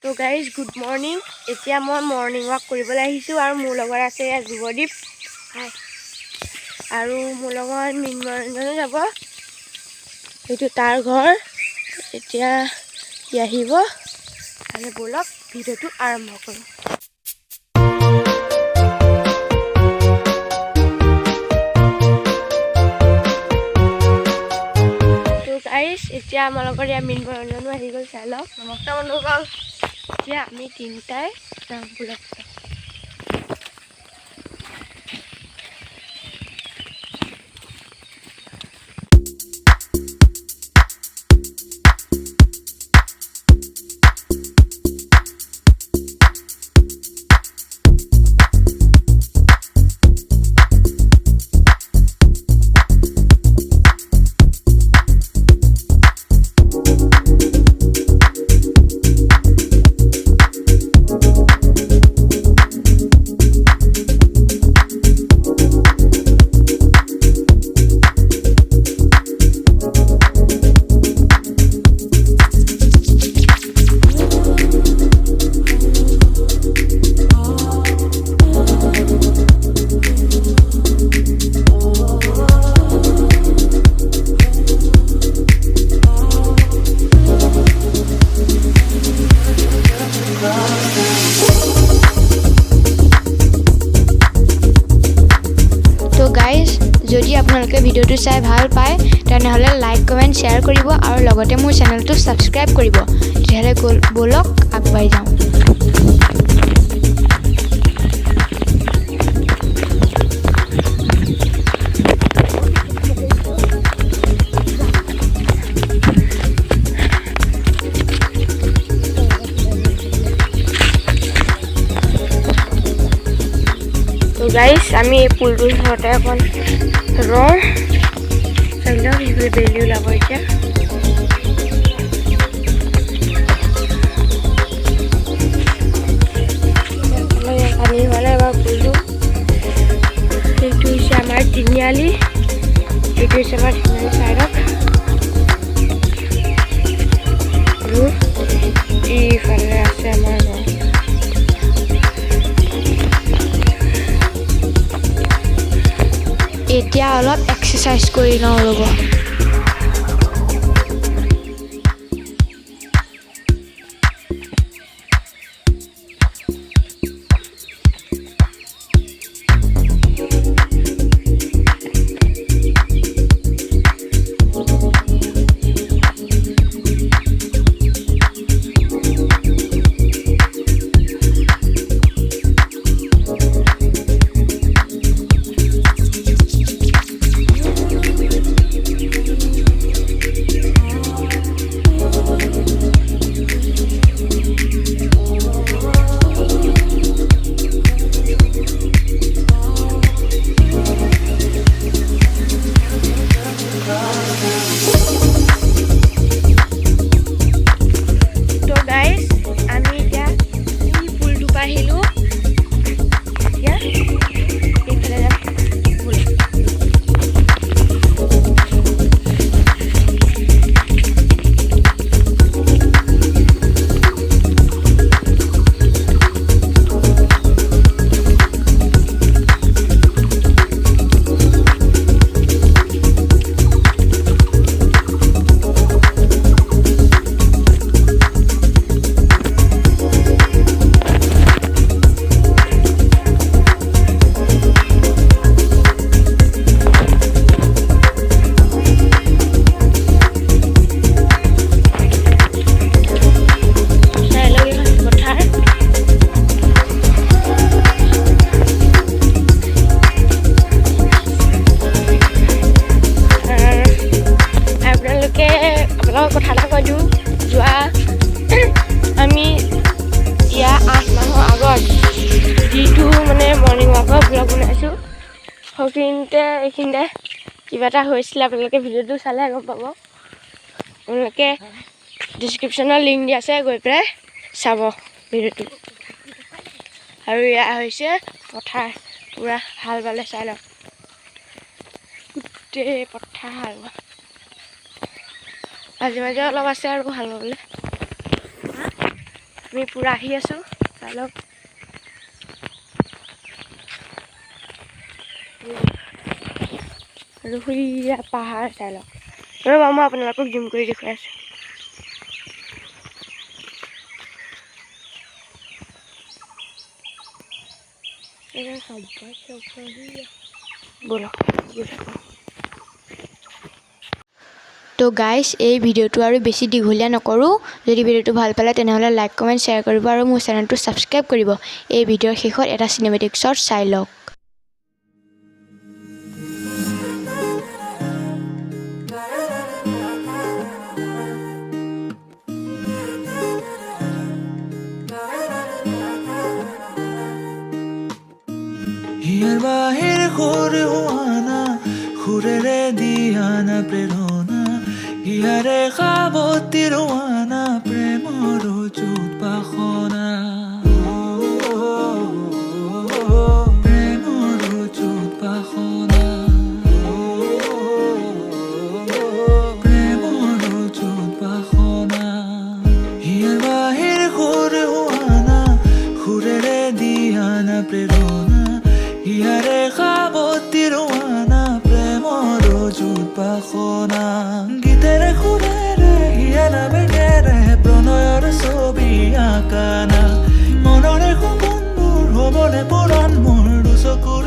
তো guys good morning. এতিয়া মই মৰ্ণিং ৱাক কৰিবলৈ আহিছোঁ আৰু মোৰ লগত আছে যুৱদীপ আৰু মোৰ লগত মৃন্ময়ৰঞ্জনো যাব। এইটো তাৰ ঘৰ। এতিয়া সি আহিব আৰু ব'লক ভিডিঅ'টো আৰম্ভ কৰোঁ। এতিয়া আমাৰ লগত ইয়াৰ মৃন্ময়ৰঞ্জনো আহি গ'ল, চাই লওক। নমস্কাৰ বন্ধুসকল, এতিয়া আমি তিনিটাই যাম ব'লক। যদি আপোনালোকে ভিডিঅ'টো চাই ভাল পায় তেনেহ'লে লাইক কমেণ্ট শ্বেয়াৰ কৰিব আৰু লগতে মোৰ চেনেলটো ছাবস্ক্ৰাইব কৰিব। তেতিয়াহ'লে ব'লক আগবাঢ়ি যাওঁ। গাইজ আমি এই পুলটোৰ ওচৰতে এখন ৰৰ চাইলক সেইবোৰ বেলি ওলাব। এতিয়া পানী হোৱা নাই বাৰু পুলটো। সেইটো হৈছে আমাৰ তিনিআলি, এইটো হৈছে আমাৰ তিনিআলি চাইডত আৰু ইফালে আছে আমাৰ ঘৰ। এতিয়া অলপ এক্সাৰচাইজ কৰি লওঁ ৰ'ব। কথা এটা কৈ দিওঁ, যোৱা আমি ইয়াৰ 8 মাহৰ আগত যিটো মানে মৰ্ণিং ৱাকৰ ব্লগ বনাইছোঁ, এইখিনিতে কিবা এটা হৈছিলে। আপোনালোকে ভিডিঅ'টো চালে গম পাব। আপোনালোকে ডিছক্ৰিপশ্যনত লিংক দি আছে, গৈ পেলাই চাব ভিডিঅ'টো। আৰু এয়া হৈছে পথাৰ, পূৰা হাল বালে, চাই লওক গোটেই পথাৰ হাল বা। মাজে মাজে অলপ আছে আৰু হাল বাবলৈ। আমি পূৰা আহি আছোঁ চাই লওক আৰু সুৰীয়া পাহাৰ চাই লওক ৰ'ব মই আপোনালোকক জুম কৰি দেখুৱাই আছোঁ ব'লক তো গাইজ এই ভিডিঅ'টো আৰু বেছি দীঘলীয়া নকৰোঁ যদি ভিডিঅ'টো ভাল পালে তেনেহ'লে লাইক কমেণ্ট শ্বেয়াৰ কৰিব আৰু মোৰ চেনেলটো ছাবস্ক্ৰাইব কৰিব এই ভিডিঅ'ৰ শেষত এটা চিনেমেটিক শ্বট চাই লওক হিয়াৰ বাহিৰ সুৰে হোৱানা সুৰেৰে দিয়ানা প্ৰেৰণা হিয়াৰে সাৱতী ৰোৱানা প্ৰেমৰ যুত বাসনা প্ৰেমৰ যুত বাসনা প্ৰেমৰ যুত বাসনা হিয়াৰ বাহিৰ সুৰে হোৱানা সুৰেৰে দিয়ানা প্ৰেৰণা হিয়াৰে সাৱতী ৰোৱানা প্ৰেমৰ যুত বাসনা গীতেৰে সুৰেৰে হিয়াৰা বেগেৰে প্ৰণয়ৰ ছবি আঁকানা মনৰে সপোনবোৰ হ'বনে পৰাণ মোৰ দুচকুৰ